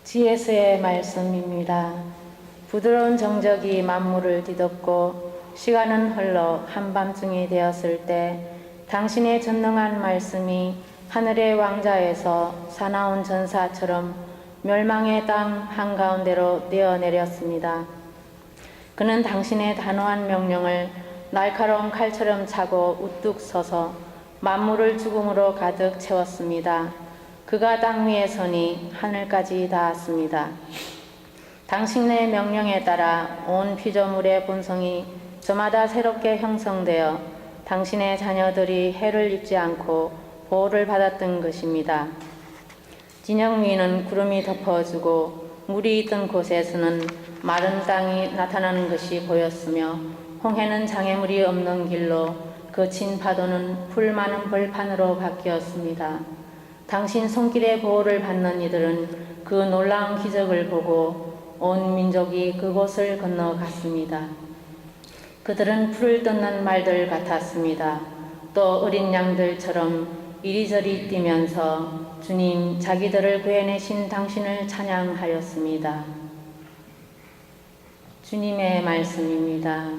지혜수의 말씀입니다. 부드러운 정적이 만물을 뒤덮고 시간은 흘러 한밤중이 되었을 때 당신의 전능한 말씀이 하늘의 왕자에서 사나운 전사처럼 멸망의 땅 한가운데로 뛰어내렸습니다. 그는 당신의 단호한 명령을 날카로운 칼처럼 차고 우뚝 서서 만물을 죽음으로 가득 채웠습니다. 그가 땅 위에 서니 하늘까지 닿았습니다. 당신의 명령에 따라 온 피조물의 본성이 저마다 새롭게 형성되어 당신의 자녀들이 해를 입지 않고 보호를 받았던 것입니다. 진영 위는 구름이 덮어주고 물이 있던 곳에서는 마른 땅이 나타나는 것이 보였으며 홍해는 장애물이 없는 길로 거친 파도는 풀 많은 벌판으로 바뀌었습니다. 당신 손길의 보호를 받는 이들은 그 놀라운 기적을 보고 온 민족이 그곳을 건너갔습니다. 그들은 풀을 뜯는 말들 같았습니다. 또 어린 양들처럼 이리저리 뛰면서 주님, 자기들을 구해내신 당신을 찬양하였습니다. 주님의 말씀입니다.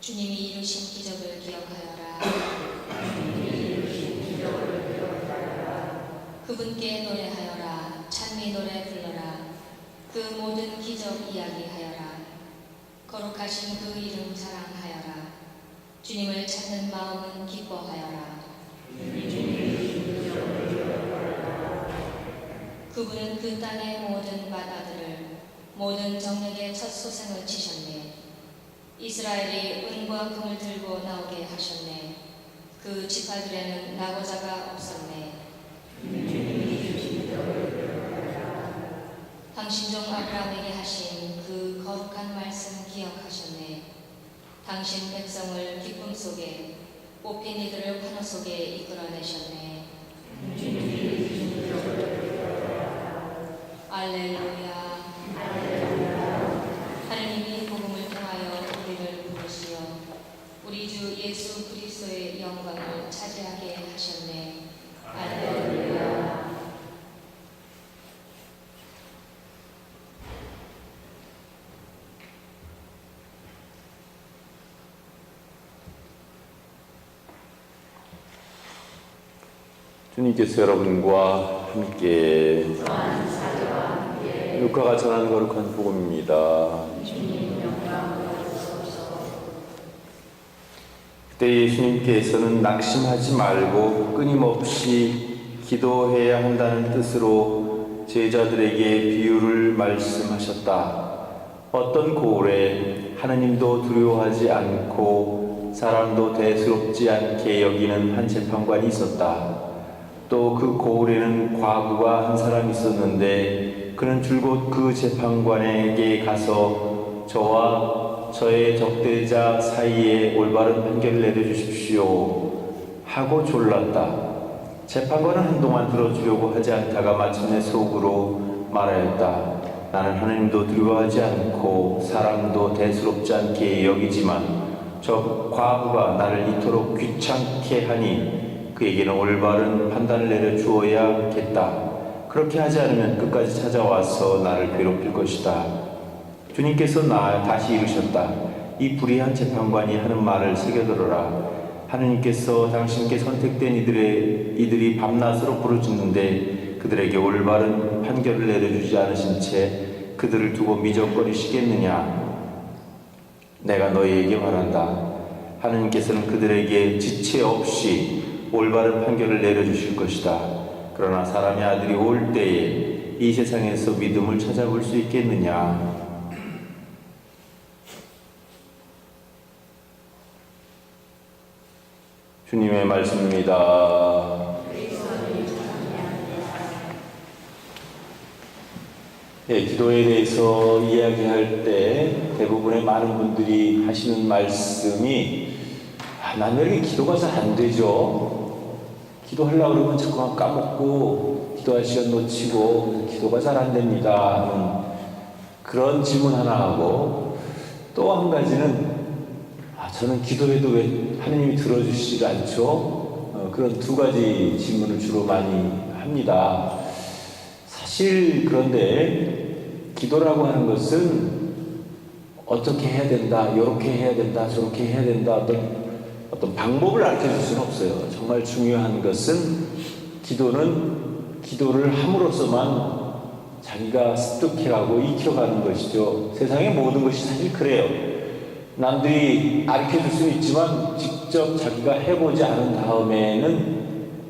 주님이 이루신 기적을 기억하여라. 그분께 노래하여라. 찬미 노래 불러라. 그 모든 기적 이야기하여라. 거룩하신 그 이름 사랑하여라. 주님을 찾는 마음은 기뻐하여라. 그분은 그 땅의 모든 바다들을 모든 정력의 첫 소생을 치셨네. 이스라엘이 은과 금을 들고 나오게 하셨네. 그 지파들에는 낙오자가 없었네. 당신 종 아브라함에게 하신 그 거룩한 말씀 기억하셨네. 당신 백성을 기쁨 속에 뽑힌 이들을 환호 속에 이끌어내셨네. 알렐루야. 하느님이 복음을 통하여 우리를 부르시어 우리 주 예수 그리스도의 영광을 차지하게 하셨네. 할렐루야. 주님께서 여러분과 함께 루카가 전하는 거룩한 복음입니다. 그때 예수님께서는 낙심하지 말고 끊임없이 기도해야 한다는 뜻으로 제자들에게 비유를 말씀하셨다. 어떤 고을에 하느님도 두려워하지 않고 사람도 대수롭지 않게 여기는 한 재판관이 있었다. 또 그 고을에는 과부가 한 사람이 있었는데 그는 줄곧 그 재판관에게 가서 저와 저의 적대자 사이에 올바른 판결을 내려주십시오 하고 졸랐다. 재판관은 한동안 들어주려고 하지 않다가 마침내 속으로 말하였다. 나는 하느님도 두려워하지 않고 사람도 대수롭지 않게 여기지만 저 과부가 나를 이토록 귀찮게 하니 그에게는 올바른 판단을 내려주어야겠다. 그렇게 하지 않으면 끝까지 찾아와서 나를 괴롭힐 것이다. 주님께서 다시 이르셨다. 이 불의한 재판관이 하는 말을 새겨들어라. 하느님께서 당신께 선택된 이들이 밤낮으로 부르짖는데 그들에게 올바른 판결을 내려주지 않으신 채 그들을 두고 미적거리시겠느냐. 내가 너희에게 말한다. 하느님께서는 그들에게 지체 없이 올바른 판결을 내려주실 것이다. 그러나 사람의 아들이 올 때에 이 세상에서 믿음을 찾아볼 수 있겠느냐. 주님의 말씀입니다. 기도에 대해서 이야기할 때 대부분의 많은 분들이 하시는 말씀이 난 왜 이렇게 기도가 잘 안 되죠? 기도하려고 그러면 자꾸만 까먹고 기도할 시간 놓치고 기도가 잘 안 됩니다 하는 그런 질문 하나 하고, 또 한 가지는 저는 기도해도 왜 하느님이 들어주시지 않죠? 그런 두 가지 질문을 주로 많이 합니다. 사실 그런데 기도라고 하는 것은 어떻게 해야 된다, 이렇게 해야 된다, 저렇게 해야 된다, 어떤 방법을 알려줄 수는 없어요. 정말 중요한 것은 기도를 함으로써만 자기가 습득해가고 익혀가는 것이죠. 세상의 모든 것이 사실 그래요. 남들이 가르쳐줄 수는 있지만 직접 자기가 해보지 않은 다음에는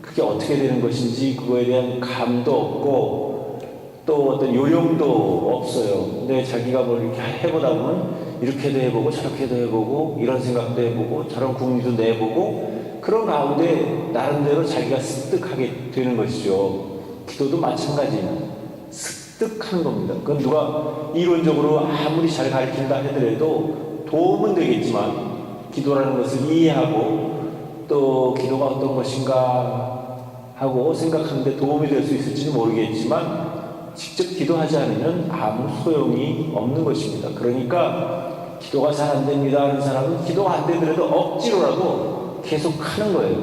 그게 어떻게 되는 것인지 그거에 대한 감도 없고 또 어떤 요령도 없어요. 근데 자기가 뭘 이렇게 해보다 보면 이렇게도 해보고 저렇게도 해보고 이런 생각도 해보고 저런 궁리도 내보고 그런 가운데 나름대로 자기가 습득하게 되는 것이죠. 기도도 마찬가지입니다. 습득하는 겁니다. 그건 누가 이론적으로 아무리 잘 가르친다 하더라도 도움은 되겠지만 기도라는 것을 이해하고 또 기도가 어떤 것인가 하고 생각하는데 도움이 될 수 있을지는 모르겠지만 직접 기도하지 않으면 아무 소용이 없는 것입니다. 그러니까 기도가 잘 안 됩니다 하는 사람은 기도가 안 되더라도 억지로라도 계속 하는 거예요.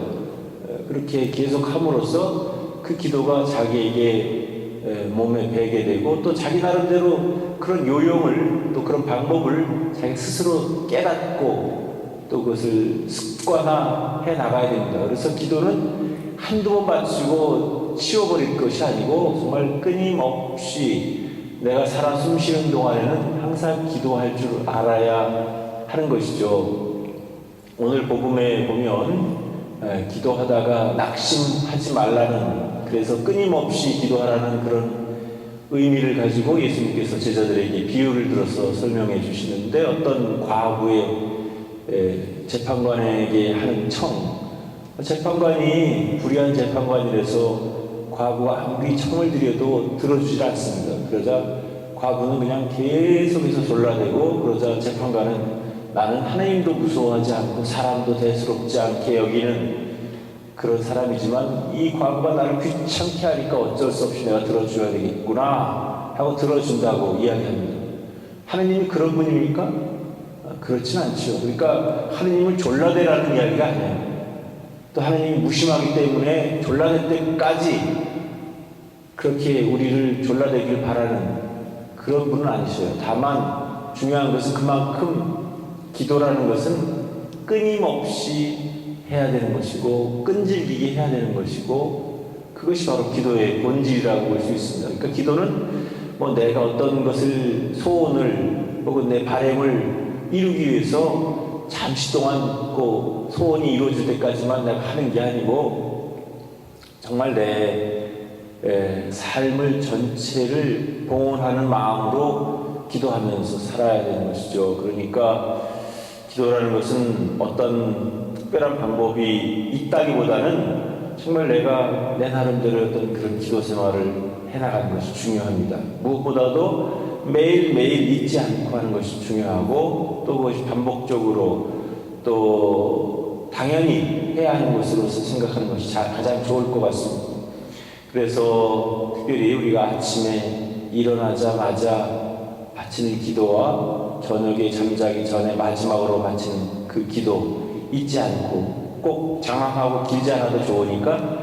그렇게 계속 함으로써 그 기도가 자기에게 몸에 배게 되고 또 자기 나름대로 그런 요령을 또 그런 방법을 자기 스스로 깨닫고 또 그것을 습관화해 나가야 됩니다. 그래서 기도는 한두 번 바치고 치워버릴 것이 아니고 정말 끊임없이 내가 살아 숨쉬는 동안에는 항상 기도할 줄 알아야 하는 것이죠. 오늘 복음에 보면 기도하다가 낙심하지 말라는, 그래서 끊임없이 기도하라는 그런 의미를 가지고 예수님께서 제자들에게 비유를 들어서 설명해 주시는데, 어떤 과부의 재판관에게 하는 청, 재판관이 불의한 재판관이라서 과부가 아무리 청을 드려도 들어주질 않습니다. 그러자 과부는 그냥 계속해서 졸라대고, 그러자 재판관은 나는 하나님도 무서워하지 않고 사람도 대수롭지 않게 여기는 그런 사람이지만 이 과부가 나를 귀찮게 하니까 어쩔 수 없이 내가 들어줘야 되겠구나 하고 들어준다고 이야기합니다. 하나님이 그런 분입니까? 그렇진 않죠. 그러니까 하나님을 졸라대라는 이야기가 아니에요. 또 하나님이 무심하기 때문에 졸라댈 때까지 그렇게 우리를 졸라대길 바라는 그런 분은 아니셔요. 다만 중요한 것은 그만큼 기도라는 것은 끊임없이 해야 되는 것이고 끈질기게 해야 되는 것이고, 그것이 바로 기도의 본질이라고 볼 수 있습니다. 그러니까 기도는 뭐 내가 어떤 것을 소원을 혹은 내 바람을 이루기 위해서 잠시 동안 그 소원이 이루어질 때까지만 내가 하는 게 아니고 정말 내 삶을 전체를 봉헌하는 마음으로 기도하면서 살아야 되는 것이죠. 그러니까 기도라는 것은 어떤 특별한 방법이 있다기보다는 정말 내가 내 나름대로 어떤 그런 기도 생활을 해나가는 것이 중요합니다. 무엇보다도 매일매일 잊지 않고 하는 것이 중요하고, 또 그것이 반복적으로 또 당연히 해야 하는 것으로서 생각하는 것이 가장 좋을 것 같습니다. 그래서 특별히 우리가 아침에 일어나자마자 바치는 기도와 저녁에 잠자기 전에 마지막으로 바치는 그 기도 잊지 않고, 꼭 장황하고 길지 않아도 좋으니까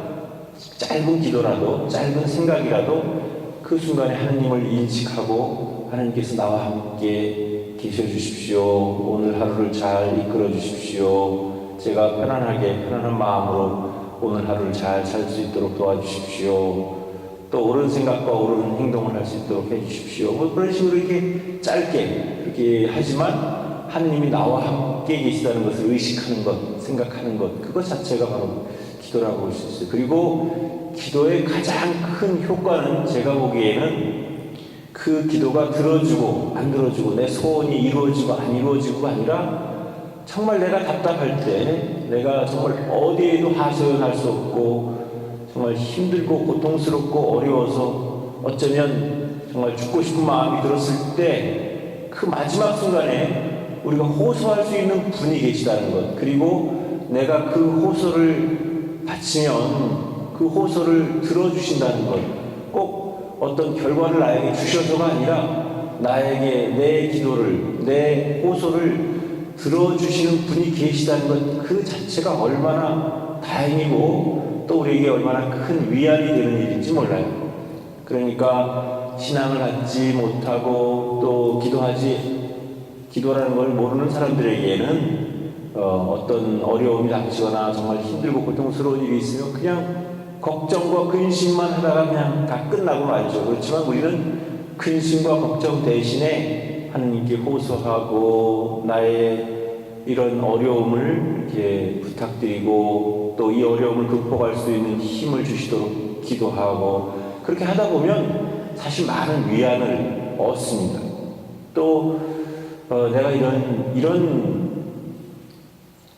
짧은 기도라도 짧은 생각이라도 그 순간에 하나님을 인식하고 하나님께서 나와 함께 계셔 주십시오. 오늘 하루를 잘 이끌어 주십시오. 제가 편안한 마음으로 오늘 하루를 잘 살 수 있도록 도와주십시오. 또 옳은 생각과 옳은 행동을 할 수 있도록 해주십시오. 뭐 그런 식으로 이렇게 짧게 그렇게 하지만 하느님이 나와 함께 계시다는 것을 의식하는 것, 생각하는 것, 그것 자체가 바로 기도라고 볼 수 있어요. 그리고 기도의 가장 큰 효과는 제가 보기에는 그 기도가 들어주고 안 들어주고 내 소원이 이루어지고 안 이루어지고가 아니라 정말 내가 답답할 때, 내가 정말 어디에도 하소연할 수 없고 정말 힘들고 고통스럽고 어려워서 어쩌면 정말 죽고 싶은 마음이 들었을 때 그 마지막 순간에 우리가 호소할 수 있는 분이 계시다는 것, 그리고 내가 그 호소를 바치면 그 호소를 들어주신다는 것, 꼭 어떤 결과를 나에게 주셔서가 아니라 나에게 내 기도를, 내 호소를 들어주시는 분이 계시다는 것 그 자체가 얼마나 다행이고 또 우리에게 얼마나 큰 위안이 되는 일인지 몰라요. 그러니까 신앙을 갖지 못하고 또 기도라는 걸 모르는 사람들에게는 어떤 어려움이 닥치거나 정말 힘들고 고통스러운 일이 있으면 그냥 걱정과 근심만 하다가 그냥 다 끝나고 말죠. 그렇지만 우리는 근심과 걱정 대신에 하느님께 호소하고 나의 이런 어려움을 이렇게 부탁드리고 또 이 어려움을 극복할 수 있는 힘을 주시도록 기도하고 그렇게 하다 보면 사실 많은 위안을 얻습니다. 또 내가 이런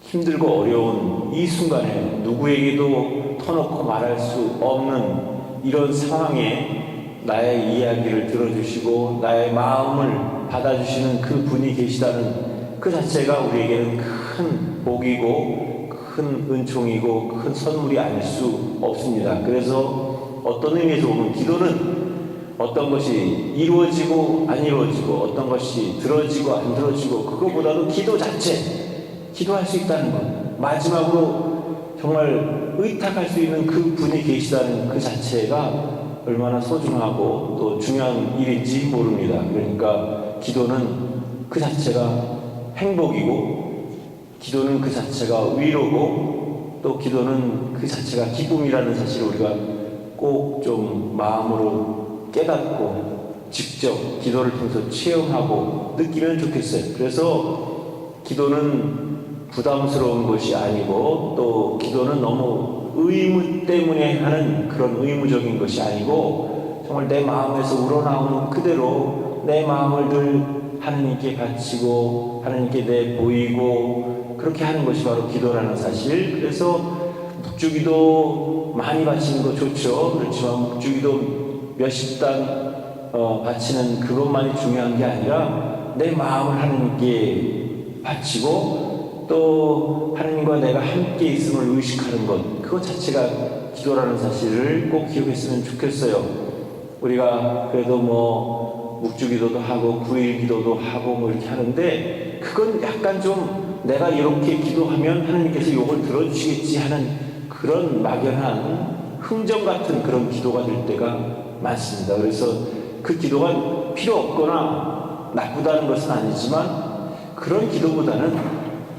힘들고 어려운 이 순간에 누구에게도 터놓고 말할 수 없는 이런 상황에 나의 이야기를 들어주시고 나의 마음을 받아주시는 그 분이 계시다는 그 자체가 우리에게는 큰 복이고 큰 은총이고 큰 선물이 아닐 수 없습니다. 그래서 어떤 의미에서 보면 기도는 어떤 것이 이루어지고 안 이루어지고 어떤 것이 들어지고 안 들어지고 그거보다도 기도 자체, 기도할 수 있다는 것, 마지막으로 정말 의탁할 수 있는 그 분이 계시다는 그 자체가 얼마나 소중하고 또 중요한 일인지 모릅니다. 그러니까 기도는 그 자체가 행복이고 기도는 그 자체가 위로고 또 기도는 그 자체가 기쁨이라는 사실을 우리가 꼭 좀 마음으로 깨닫고 직접 기도를 통해서 체험하고 느끼면 좋겠어요. 그래서 기도는 부담스러운 것이 아니고 또 기도는 너무 의무 때문에 하는 그런 의무적인 것이 아니고 정말 내 마음에서 우러나오는 그대로 내 마음을 늘 하나님께 바치고 하나님께 내보이고 그렇게 하는 것이 바로 기도라는 사실. 그래서 묵주기도 많이 바치는 거 좋죠. 그렇지만 묵주기도 몇십 단 바치는 그것만이 중요한 게 아니라 내 마음을 하나님께 바치고 또 하나님과 내가 함께 있음을 의식하는 것 그것 자체가 기도라는 사실을 꼭 기억했으면 좋겠어요. 우리가 그래도 묵주기도도 하고 9일 기도도 하고 이렇게 하는데 그건 약간 좀 내가 이렇게 기도하면 하나님께서 이걸 들어주시겠지 하는 그런 막연한 흥정 같은 그런 기도가 될 때가 많습니다. 그래서 그 기도가 필요 없거나 나쁘다는 것은 아니지만 그런 기도보다는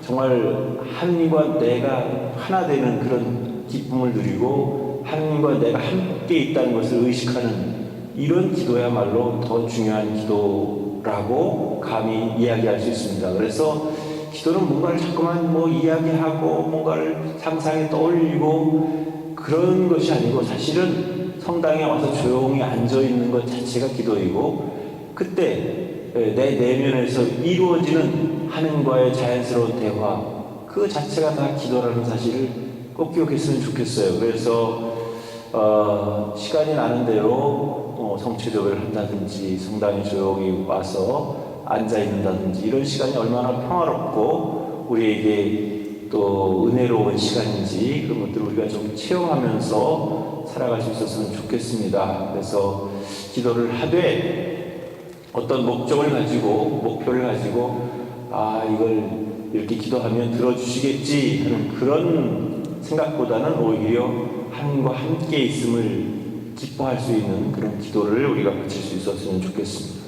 정말 하나님과 내가 하나 되는 그런 기쁨을 누리고 하나님과 내가 함께 있다는 것을 의식하는 이런 기도야말로 더 중요한 기도라고 감히 이야기할 수 있습니다. 그래서 기도는 뭔가를 자꾸만 이야기하고 뭔가를 상상에 떠올리고 그런 것이 아니고 사실은 성당에 와서 조용히 앉아있는 것 자체가 기도이고 그때 내 내면에서 이루어지는 하나님과의 자연스러운 대화 그 자체가 다 기도라는 사실을 꼭 기억했으면 좋겠어요. 그래서 시간이 나는 대로 성체적을 한다든지 성당에 조용히 와서 앉아있는다든지 이런 시간이 얼마나 평화롭고 우리에게 또 은혜로운 시간인지 그런 것들을 우리가 좀 체험하면서 살아갈 수 있었으면 좋겠습니다. 그래서 기도를 하되 어떤 목적을 가지고 목표를 가지고 이걸 이렇게 기도하면 들어주시겠지 하는 그런 생각보다는 오히려 하나님과 함께 있음을 기뻐할 수 있는 그런 기도를 우리가 바칠 수 있었으면 좋겠습니다.